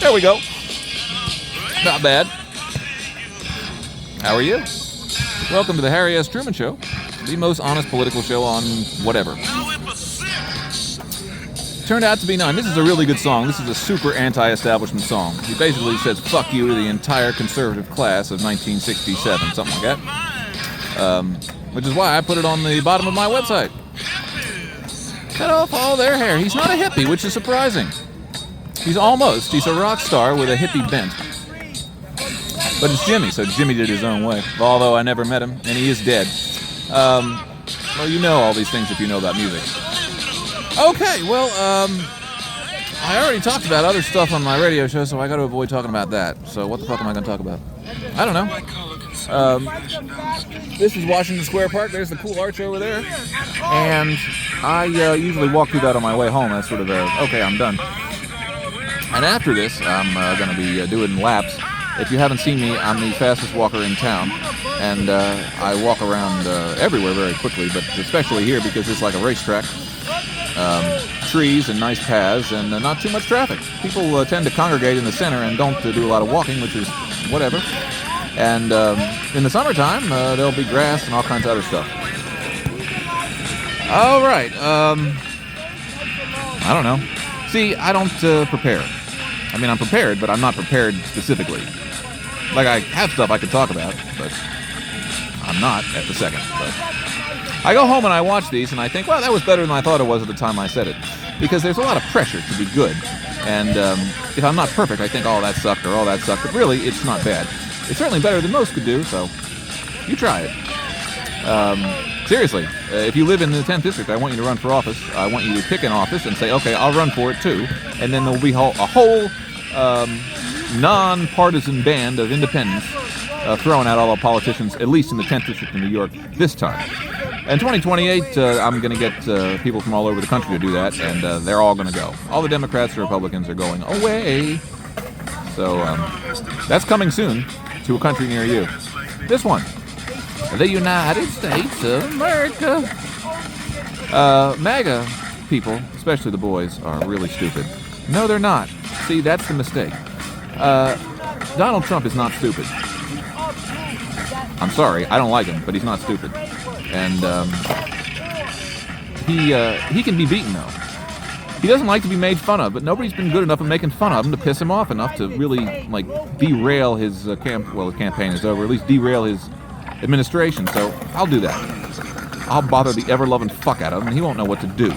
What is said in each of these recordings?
There we go. Not bad. How are you? Welcome to the Harry S. Truman Show, the most honest political show on whatever. Turned out to be none. This is a really good song. This is a super anti-establishment song. He basically says fuck you to the entire conservative class of 1967, something like that. Which is why I put it on the bottom of my website. Cut off all their hair. He's not a hippie, which is surprising. He's a rock star with a hippie bent. But it's Jimmy, so Jimmy did his own way. Although I never met him, and he is dead. Well, you know all these things if you know about music. Okay, well, I already talked about other stuff on my radio show, so I got to avoid talking about that. So what the fuck am I going to talk about? I don't know. This is Washington Square Park. There's the cool arch over there. And I usually walk through that on my way home. That's sort of okay, I'm done. And after this, I'm going to be doing laps. If you haven't seen me, I'm the fastest walker in town. And I walk around everywhere very quickly, but especially here because it's like a racetrack. Trees and nice paths and not too much traffic. People tend to congregate in the center and don't do a lot of walking, which is whatever. And in the summertime, there'll be grass and all kinds of other stuff. All right. I don't know. See, I don't prepare. I mean, I'm prepared, but I'm not prepared specifically. Like, I have stuff I could talk about, but I'm not at the second. But I go home and I watch these, and I think, well, that was better than I thought it was at the time I said it. Because there's a lot of pressure to be good. And if I'm not perfect, I think, oh, that sucked, or oh, that sucked. But really, it's not bad. It's certainly better than most could do, so you try it. Seriously, if you live in the 10th District, I want you to run for office. I want you to pick an office and say, okay, I'll run for it too. And then there'll be a whole non-partisan band of independents throwing out all the politicians, at least in the 10th District in New York, this time. In 2028, I'm going to get people from all over the country to do that, and they're all going to go. All the Democrats and Republicans are going away. So that's coming soon to a country near you. This one, the United States of America. MAGA people, especially the boys, are really stupid. No, they're not. See, that's the mistake. Donald Trump is not stupid. I'm sorry, I don't like him, but he's not stupid. And he can be beaten, though. He doesn't like to be made fun of, but nobody's been good enough at making fun of him to piss him off enough to really, like, derail his the campaign is over, at least derail his administration, so I'll do that. I'll bother the ever-loving fuck out of him, and he won't know what to do.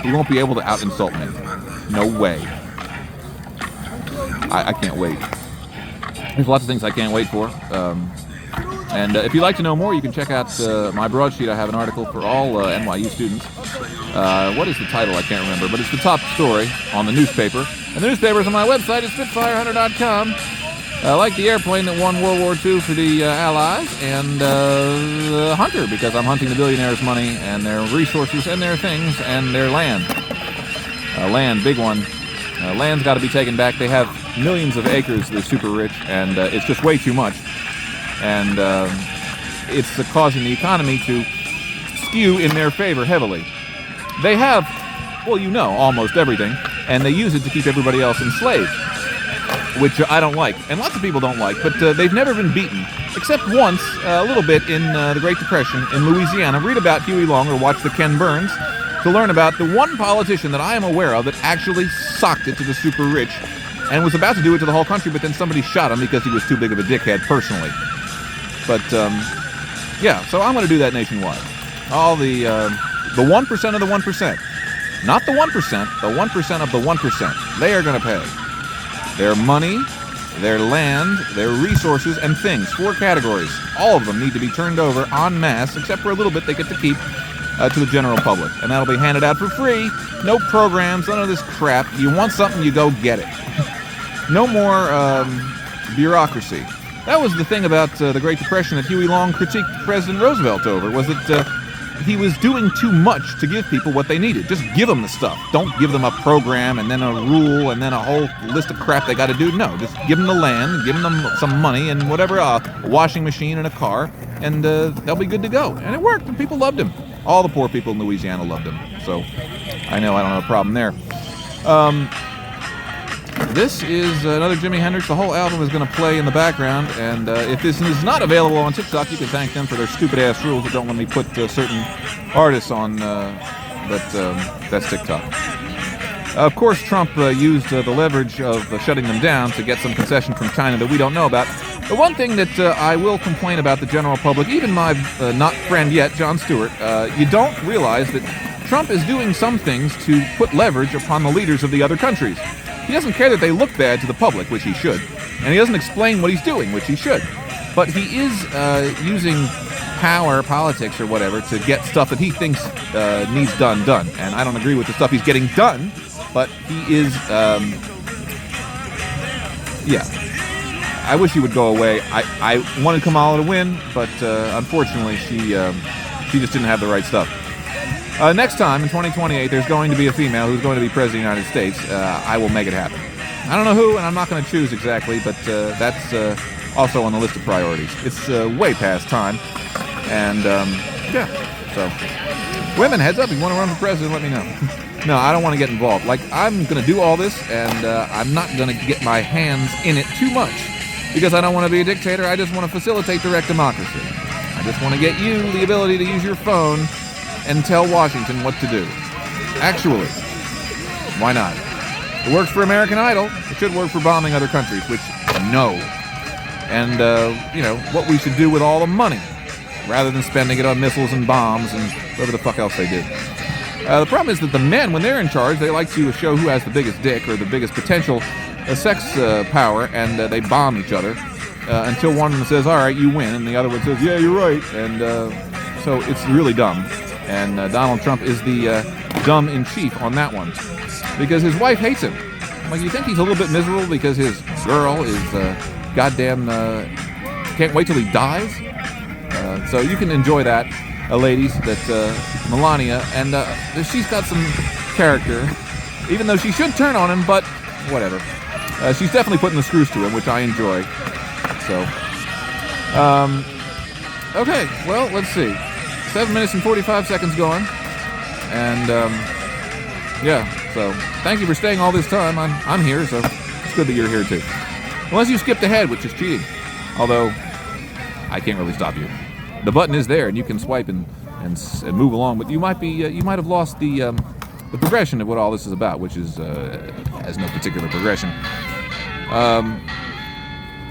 He won't be able to out-insult me. No way. I can't wait. There's lots of things I can't wait for. And if you'd like to know more, you can check out my broadsheet. I have an article for all NYU students. What is the title? I can't remember, but it's the top story on the newspaper. And the newspaper's on my website. It's spitfirehunter.com. Like the airplane that won World War II for the Allies, and Hunter, because I'm hunting the billionaires' money and their resources and their things and their land. Land, big one. Land's got to be taken back. They have millions of acres. They're super rich, and it's just way too much. And it's causing the economy to skew in their favor heavily. They have, well, you know, almost everything, and they use it to keep everybody else enslaved, which I don't like, and lots of people don't like, but they've never been beaten, except once, a little bit, in the Great Depression in Louisiana. Read about Huey Long or watch the Ken Burns to learn about the one politician that I am aware of that actually socked it to the super rich and was about to do it to the whole country, but then somebody shot him because he was too big of a dickhead personally. But, yeah, so I'm going to do that nationwide. All the 1% of the 1%. Not the 1%, the 1% of the 1%. They are going to pay. Their money, their land, their resources, and things. 4 categories. All of them need to be turned over en masse, except for a little bit they get to keep to the general public. And that'll be handed out for free. No programs, none of this crap. You want something, you go get it. No more bureaucracy. That was the thing about the Great Depression that Huey Long critiqued President Roosevelt over, was that he was doing too much to give people what they needed. Just give them the stuff. Don't give them a program and then a rule and then a whole list of crap they got to do. No, just give them the land, give them some money and whatever, a washing machine and a car, and they'll be good to go. And it worked, and people loved him. All the poor people in Louisiana loved him. So I know I don't have a problem there. This is another Jimi Hendrix. The whole album is going to play in the background, and if this is not available on TikTok, you can thank them for their stupid-ass rules that don't let me put certain artists on that's TikTok. Of course, Trump used the leverage of shutting them down to get some concession from China that we don't know about. The one thing that I will complain about the general public, even my not friend yet, Jon Stewart, you don't realize that Trump is doing some things to put leverage upon the leaders of the other countries. He doesn't care that they look bad to the public, which he should, and he doesn't explain what he's doing, which he should. But he is using power, politics, or whatever to get stuff that he thinks needs done. And I don't agree with the stuff he's getting done, but he is, I wish he would go away. I wanted Kamala to win, but unfortunately she just didn't have the right stuff. Next time, in 2028, there's going to be a female who's going to be president of the United States. I will make it happen. I don't know who, and I'm not going to choose exactly, but that's also on the list of priorities. It's way past time, and so women, heads up, if you want to run for president, let me know. No, I don't want to get involved. Like, I'm going to do all this, and I'm not going to get my hands in it too much, because I don't want to be a dictator. I just want to facilitate direct democracy. I just want to get you the ability to use your phone and tell Washington what to do. Actually, why not? It works for American Idol. It should work for bombing other countries, which, no. And, what we should do with all the money, rather than spending it on missiles and bombs and whatever the fuck else they do. The problem is that the men, when they're in charge, they like to show who has the biggest dick or the biggest potential sex power, and they bomb each other until one of them says, all right, you win, and the other one says, yeah, you're right. And so it's really dumb. And Donald Trump is the dumb-in-chief on that one, because his wife hates him. Like, you think he's a little bit miserable because his girl is goddamn can't wait till he dies? So you can enjoy that, ladies, that Melania, and she's got some character, even though she should turn on him, but whatever. She's definitely putting the screws to him, which I enjoy. So, okay, well, let's see. 7 minutes and 45 seconds gone, and so thank you for staying all this time. I'm here, so it's good that you're here too. Unless you skipped ahead, which is cheating. Although I can't really stop you. The button is there, and you can swipe and move along. But you might have lost the progression of what all this is about, which is has no particular progression.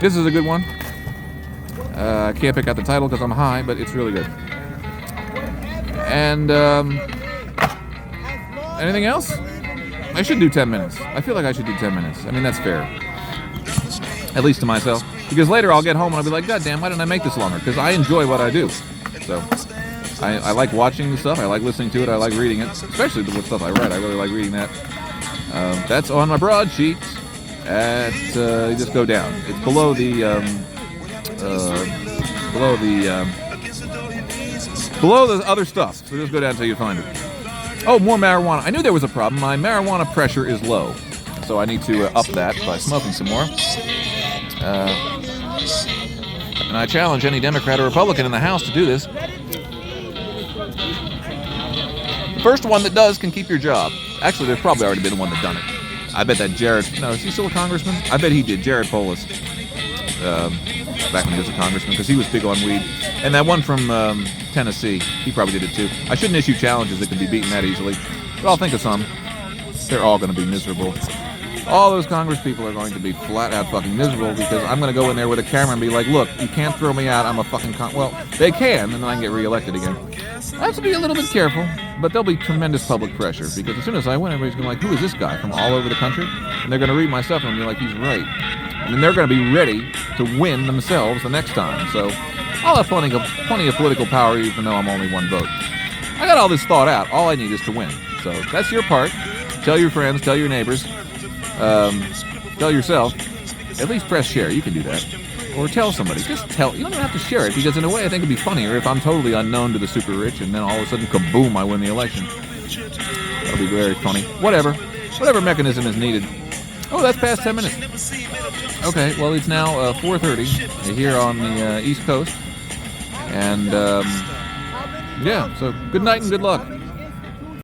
This is a good one. I can't pick out the title because I'm high, but it's really good. And anything else? I should do 10 minutes. I feel like I should do 10 minutes. I mean, that's fair. At least to myself. Because later I'll get home and I'll be like, God damn, why didn't I make this longer? Because I enjoy what I do. So, I like watching the stuff. I like listening to it. I like reading it. Especially with stuff I write. I really like reading that. That's on my broadsheet. You just go down. It's below the other stuff. So just go down until you find it. Oh, more marijuana. I knew there was a problem. My marijuana pressure is low. So I need to up that by smoking some more. And I challenge any Democrat or Republican in the House to do this. The first one that does can keep your job. Actually, there's probably already been one that done it. I bet that is he still a congressman? I bet he did. Jared Polis. Back when he was a congressman, because he was big on weed. And that one from Tennessee, he probably did it too. I shouldn't issue challenges that can be beaten that easily. But I'll think of some. They're all going to be miserable. All those Congress people are going to be flat out fucking miserable, because I'm going to go in there with a camera and be like, look, you can't throw me out, I'm a fucking well, they can, and then I can get reelected again. I have to be a little bit careful, but there'll be tremendous public pressure, because as soon as I win, everybody's going to be like, who is this guy from all over the country? And they're going to read my stuff and be like, he's right. And then they're going to be ready to win themselves the next time. So I'll have plenty of political power, even though I'm only one vote. I got all this thought out. All I need is to win. So that's your part. Tell your friends, tell your neighbors, tell yourself. At least press share. You can do that. Or tell somebody. Just tell. You don't even have to share it, because in a way I think it'd be funnier if I'm totally unknown to the super rich and then all of a sudden, kaboom, I win the election. That'll be very funny. Whatever mechanism is needed. Oh, that's past 10 minutes. Okay, well, it's now 4:30 here on the East Coast. And, so good night and good luck.